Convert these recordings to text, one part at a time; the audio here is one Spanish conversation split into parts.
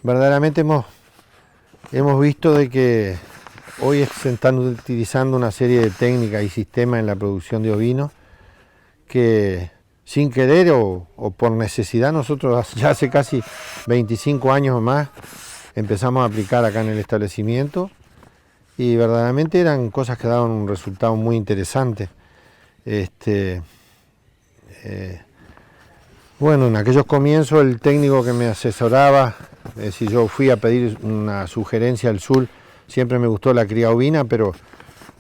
verdaderamente hemos visto de que hoy se están utilizando una serie de técnicas y sistemas en la producción de ovinos que sin querer o por necesidad nosotros ya hace casi 25 años o más empezamos a aplicar acá en el establecimiento y verdaderamente eran cosas que daban un resultado muy interesante. Bueno, en aquellos comienzos el técnico que me asesoraba, si yo fui a pedir una sugerencia al sur, siempre me gustó la cría ovina, pero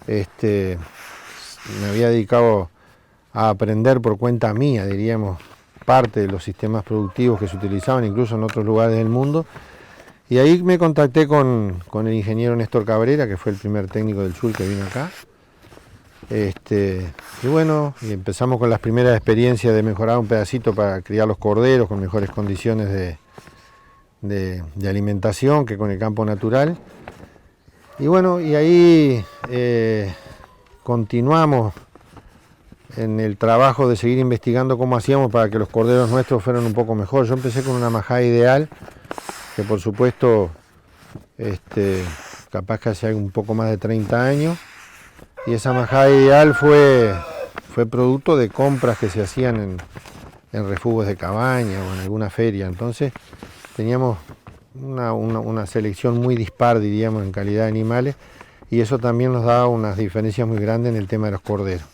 me había dedicado a aprender por cuenta mía, diríamos, parte de los sistemas productivos que se utilizaban incluso en otros lugares del mundo. Y ahí me contacté con el ingeniero Néstor Cabrera, que fue el primer técnico del sur que vino acá. Y bueno, y empezamos con las primeras experiencias de mejorar un pedacito para criar los corderos con mejores condiciones de alimentación que con el campo natural. Y bueno, y ahí continuamos en el trabajo de seguir investigando cómo hacíamos para que los corderos nuestros fueran un poco mejor. Yo empecé con una majada ideal, que por supuesto, capaz que hace un poco más de 30 años, y esa majada ideal fue producto de compras que se hacían en refugios de cabaña o en alguna feria. Entonces teníamos una selección muy dispar, diríamos, en calidad de animales, y eso también nos daba unas diferencias muy grandes en el tema de los corderos.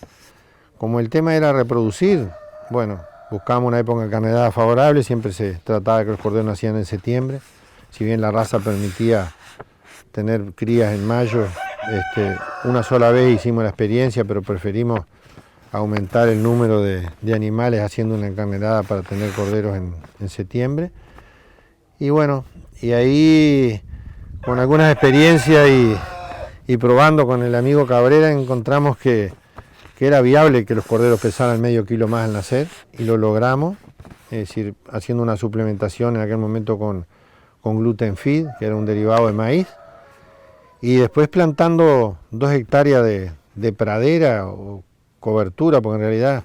Como el tema era reproducir, bueno, buscábamos una época de carnedada favorable, siempre se trataba de que los corderos nacían en septiembre, si bien la raza permitía tener crías en mayo. Una sola vez hicimos la experiencia, pero preferimos aumentar el número de animales haciendo una encarnerada para tener corderos en septiembre. Y bueno, y ahí con algunas experiencias y probando con el amigo Cabrera encontramos que era viable que los corderos pesaran medio kilo más al nacer, y lo logramos, es decir, haciendo una suplementación en aquel momento con gluten feed, que era un derivado de maíz, y después plantando 2 hectáreas de pradera o cobertura, porque en realidad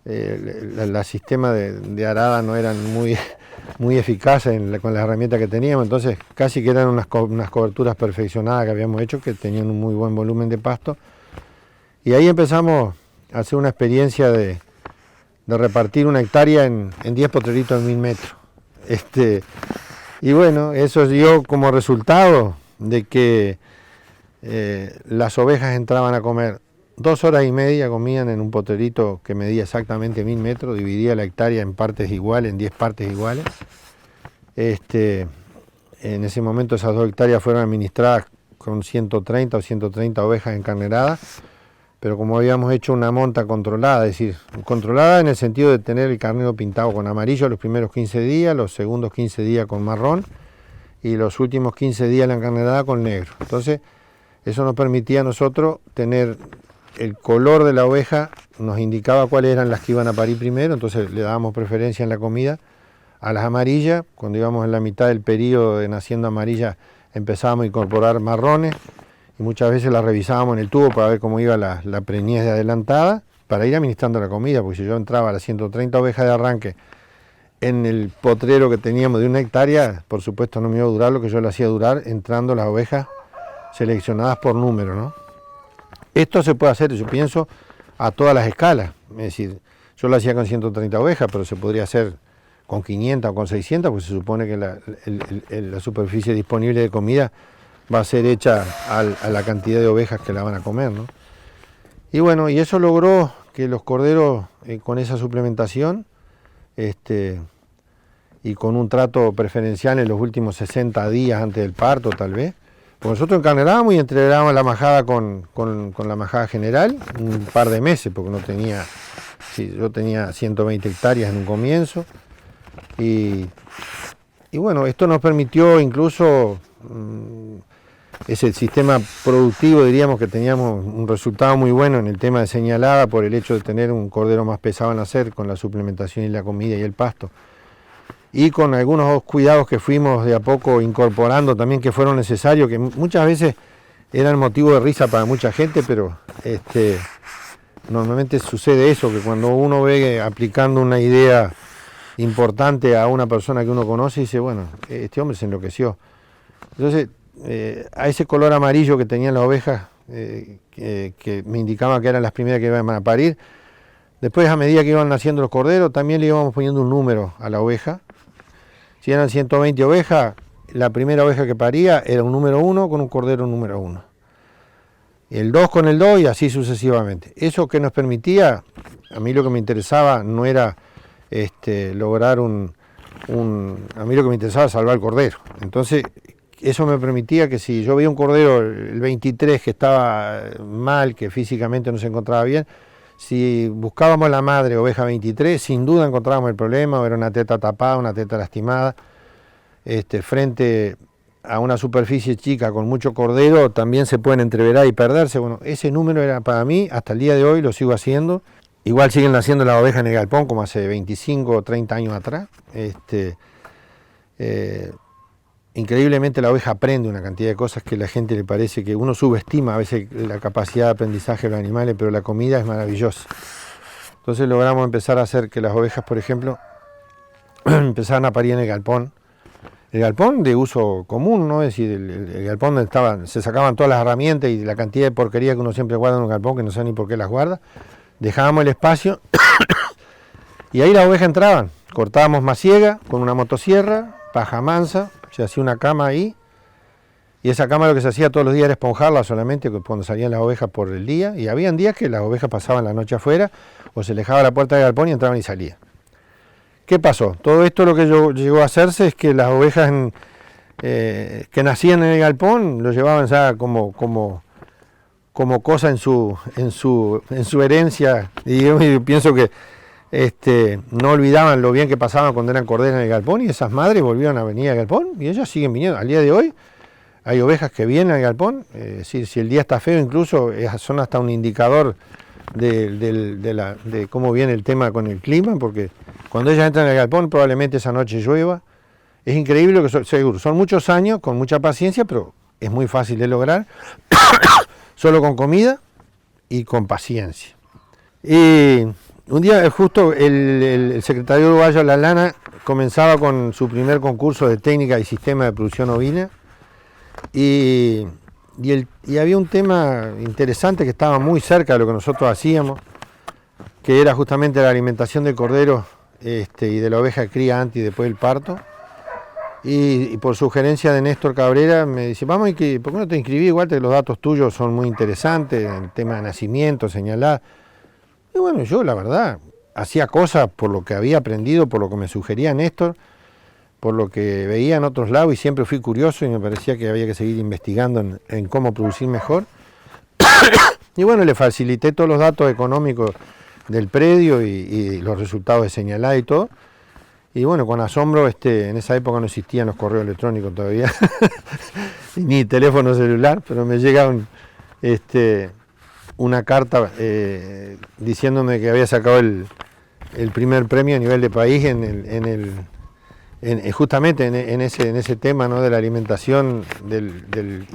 el sistema de arada no eran muy eficaces con las herramientas que teníamos, entonces casi que eran unas coberturas perfeccionadas que habíamos hecho, que tenían un muy buen volumen de pasto. Y ahí empezamos a hacer una experiencia de repartir 1 hectárea en 10 potreritos de 1000 metros. Y bueno, eso dio como resultado de que las ovejas entraban a comer 2 horas y media, comían en un potrerito que medía exactamente 1000 metros, dividía la hectárea en partes iguales, en 10 partes iguales. En ese momento esas 2 hectáreas fueron administradas con 130 o 130 ovejas encarneradas, pero como habíamos hecho una monta controlada, es decir, controlada en el sentido de tener el carnero pintado con amarillo los primeros 15 días, los segundos 15 días con marrón y los últimos 15 días la encarnerada con negro. Entonces, eso nos permitía a nosotros tener el color de la oveja, nos indicaba cuáles eran las que iban a parir primero, entonces le dábamos preferencia en la comida a las amarillas. Cuando íbamos en la mitad del periodo de naciendo amarilla empezábamos a incorporar marrones, y muchas veces la revisábamos en el tubo para ver cómo iba la preñez de adelantada, para ir administrando la comida, porque si yo entraba a las 130 ovejas de arranque en el potrero que teníamos de 1 hectárea, por supuesto no me iba a durar lo que yo le hacía durar entrando las ovejas seleccionadas por número, ¿no? Esto se puede hacer, yo pienso, a todas las escalas, es decir, yo lo hacía con 130 ovejas, pero se podría hacer con 500 o con 600, porque se supone que la superficie disponible de comida va a ser hecha a la cantidad de ovejas que la van a comer, ¿no? Y bueno, y eso logró que los corderos con esa suplementación y con un trato preferencial en los últimos 60 días antes del parto tal vez, pues nosotros encarnerábamos y entregábamos la majada con la majada general un par de meses, porque no tenía, yo tenía 120 hectáreas en un comienzo, y bueno, esto nos permitió incluso ese sistema productivo, diríamos que teníamos un resultado muy bueno en el tema de señalada por el hecho de tener un cordero más pesado al nacer con la suplementación y la comida y el pasto. Y con algunos cuidados que fuimos de a poco incorporando también, que fueron necesarios, que muchas veces eran motivo de risa para mucha gente, pero normalmente sucede eso, que cuando uno ve aplicando una idea importante a una persona que uno conoce y dice, bueno, este hombre se enloqueció. Entonces, a ese color amarillo que tenían las ovejas, que me indicaba que eran las primeras que iban a parir, después a medida que iban naciendo los corderos, también le íbamos poniendo un número a la oveja. Si eran 120 ovejas, la primera oveja que paría era un número 1 con un cordero número 1. El 2 con el 2 y así sucesivamente. Eso que nos permitía, a mí lo que me interesaba no era lograr a mí lo que me interesaba era salvar el cordero. Entonces, eso me permitía que si yo veía un cordero, el 23, que estaba mal, que físicamente no se encontraba bien, si buscábamos la madre oveja 23, sin duda encontrábamos el problema, o era una teta tapada, una teta lastimada, frente a una superficie chica con mucho cordero, también se pueden entreverar y perderse. Bueno, ese número era para mí, hasta el día de hoy lo sigo haciendo. Igual siguen naciendo las ovejas en el galpón, como hace 25 o 30 años atrás. Increíblemente la oveja aprende una cantidad de cosas que a la gente le parece que uno subestima a veces la capacidad de aprendizaje de los animales, pero la comida es maravillosa. Entonces logramos empezar a hacer que las ovejas, por ejemplo, empezaran a parir en el galpón. El galpón de uso común, ¿no? Es decir, el galpón donde se sacaban todas las herramientas y la cantidad de porquería que uno siempre guarda en un galpón, que no sé ni por qué las guarda. Dejábamos el espacio y ahí las ovejas entraban. Cortábamos masiega con una motosierra, paja mansa, se hacía una cama ahí, y esa cama lo que se hacía todos los días era esponjarla solamente cuando salían las ovejas por el día, y habían días que las ovejas pasaban la noche afuera, o se les dejaba la puerta del galpón y entraban y salían. ¿Qué pasó? Todo esto lo que llegó a hacerse es que las ovejas que nacían en el galpón lo llevaban ya como cosa en su herencia, y yo pienso que no olvidaban lo bien que pasaban cuando eran corderas en el galpón, y esas madres volvieron a venir al galpón y ellas siguen viniendo. Al día de hoy hay ovejas que vienen al galpón, si el día está feo incluso son hasta un indicador de cómo viene el tema con el clima, porque cuando ellas entran al galpón probablemente esa noche llueva. Es increíble, seguro, son muchos años con mucha paciencia, pero es muy fácil de lograr, solo con comida y con paciencia. Y un día justo el secretario uruguayo La Lana comenzaba con su primer concurso de técnica y sistema de producción ovina, y había un tema interesante que estaba muy cerca de lo que nosotros hacíamos, que era justamente la alimentación del cordero y de la oveja cría antes y después del parto. Y por sugerencia de Néstor Cabrera me dice, vamos, ¿por qué no te inscribí? Igual que los datos tuyos son muy interesantes, el tema de nacimiento, señalar. Y bueno, yo la verdad hacía cosas por lo que había aprendido, por lo que me sugería Néstor, por lo que veía en otros lados, y siempre fui curioso y me parecía que había que seguir investigando en cómo producir mejor. Y bueno, le facilité todos los datos económicos del predio y los resultados de señalada y todo. Y bueno, con asombro, en esa época no existían los correos electrónicos todavía, ni teléfono celular, pero me llega una carta diciéndome que había sacado el primer premio a nivel de país justamente en ese tema, ¿no?, de la alimentación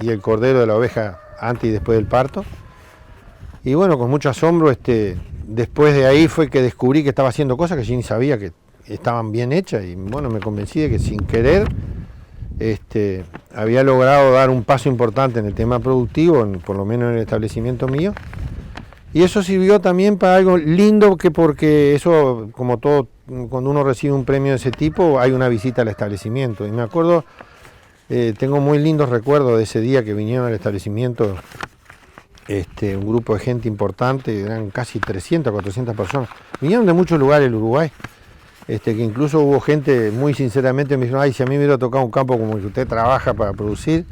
y el cordero de la oveja antes y después del parto. Y bueno, con mucho asombro, después de ahí fue que descubrí que estaba haciendo cosas que yo ni sabía que estaban bien hechas, y bueno, me convencí de que sin querer había logrado dar un paso importante en el tema productivo, por lo menos en el establecimiento mío, y eso sirvió también para algo lindo, porque eso, como todo, cuando uno recibe un premio de ese tipo, hay una visita al establecimiento, y me acuerdo, tengo muy lindos recuerdos de ese día que vinieron al establecimiento un grupo de gente importante, eran casi 300, 400 personas, vinieron de muchos lugares del Uruguay, que incluso hubo gente, muy sinceramente, me dijo, ay, si a mí me hubiera tocado un campo como el que usted trabaja para producir,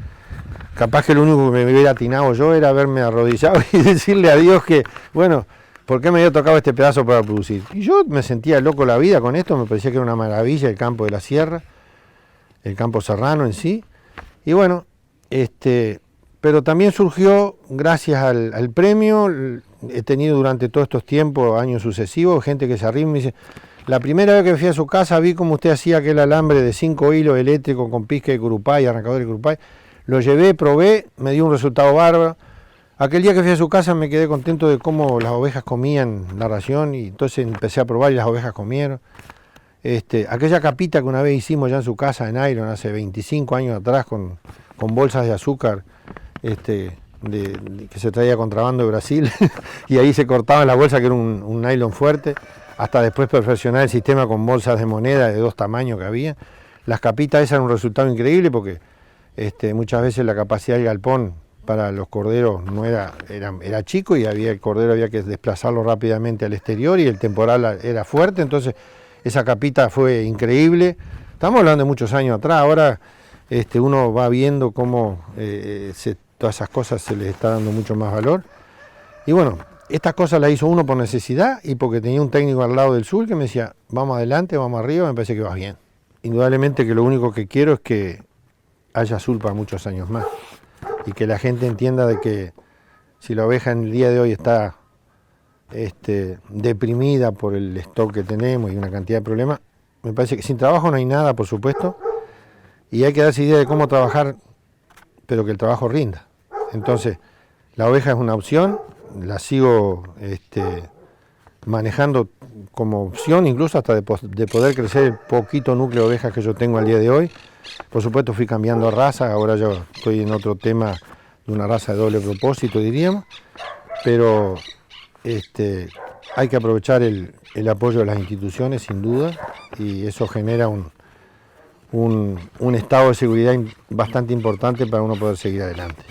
capaz que lo único que me hubiera atinado yo era haberme arrodillado y decirle a Dios que, bueno, ¿por qué me había tocado este pedazo para producir? Y yo me sentía loco la vida con esto, me parecía que era una maravilla el campo de la sierra, el campo serrano en sí, y bueno, pero también surgió, gracias al premio, he tenido durante todos estos tiempos, años sucesivos, gente que se arrima y me dice, la primera vez que fui a su casa vi cómo usted hacía aquel alambre de 5 hilos eléctricos con pizca de curupay, arrancador de curupay, lo llevé, probé, me dio un resultado bárbaro. Aquel día que fui a su casa me quedé contento de cómo las ovejas comían la ración, y entonces empecé a probar y las ovejas comieron. Aquella capita que una vez hicimos ya en su casa en Iron hace 25 años atrás con bolsas de azúcar que se traía contrabando de Brasil y ahí se cortaba la bolsa, que era un nylon fuerte, hasta después perfeccionar el sistema con bolsas de moneda de 2 tamaños que había. Las capitas esas eran un resultado increíble porque muchas veces la capacidad del galpón para los corderos no era chico y el cordero había que desplazarlo rápidamente al exterior y el temporal era fuerte, entonces esa capita fue increíble. Estamos hablando de muchos años atrás, ahora uno va viendo cómo todas esas cosas se les está dando mucho más valor. Y bueno, estas cosas las hizo uno por necesidad y porque tenía un técnico al lado del sur que me decía, vamos adelante, vamos arriba, me parece que vas bien. Indudablemente que lo único que quiero es que haya azul para muchos años más y que la gente entienda de que si la oveja en el día de hoy está deprimida por el stock que tenemos y una cantidad de problemas, me parece que sin trabajo no hay nada, por supuesto, y hay que darse idea de cómo trabajar, pero que el trabajo rinda. Entonces, la oveja es una opción, la sigo manejando como opción, incluso hasta de poder crecer el poquito núcleo de ovejas que yo tengo al día de hoy. Por supuesto fui cambiando raza, ahora yo estoy en otro tema de una raza de doble propósito, diríamos, pero hay que aprovechar el apoyo de las instituciones, sin duda, y eso genera un estado de seguridad bastante importante para uno poder seguir adelante.